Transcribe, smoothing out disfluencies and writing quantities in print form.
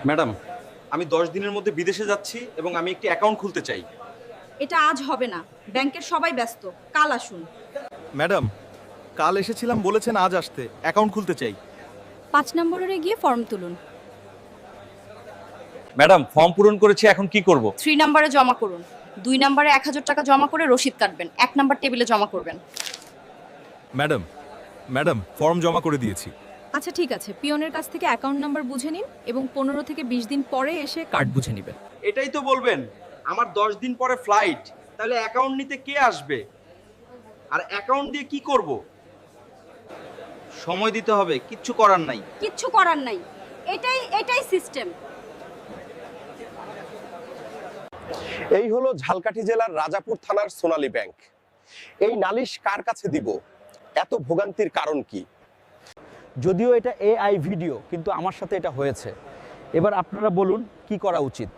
Madam, আমি 10 দিনের মধ্যে বিদেশে যাচ্ছি এবং আমি একটি অ্যাকাউন্ট খুলতে চাই। এটা আজ হবে না, ব্যাংকের সবাই ব্যস্ত, কাল আসুন। ম্যাডাম, কাল এসেছিলাম, বলেছেন আজ আসতে। অ্যাকাউন্ট খুলতে চাই। 5 নম্বরে গিয়ে ফর্ম তুলুন। ম্যাডাম, ফর্ম পূরণ করেছি, এখন কি করব? 3 নম্বরে জমা করুন। 2 নম্বরে 1000 টাকা জমা করে রসিদ কাটবেন। 1 নম্বর টেবিলে জমা করবেন। ম্যাডাম ফর্ম জমা করে দিয়েছি। আচ্ছা ঠিক আছে, পিয়নের কাছ থেকে অ্যাকাউন্ট নাম্বার বুঝে নিন এবং 15 থেকে 20 দিন পরে এসে কার্ড বুঝে নেবেন। এটাই তো বলবেন, আমার 10 দিন পরে ফ্লাইট, তাহলে অ্যাকাউন্ট নিতে কে আসবে? আর অ্যাকাউন্ট দিয়ে কি করব? সময় দিতে হবে, কিচ্ছু করার নাই। কিচ্ছু করার নাই, এটাই সিস্টেম। এই হলো ঝালকাঠি জেলার রাজাপুর থানার সোনালী ব্যাংক। এই নালিশ কার কাছে দিব? এত ভোগান্তির কারণ কি? যদিও এটা এআই ভিডিও, কিন্তু আমার সাথে এটা হয়েছে। এবার আপনারা বলুন কি করা উচিত।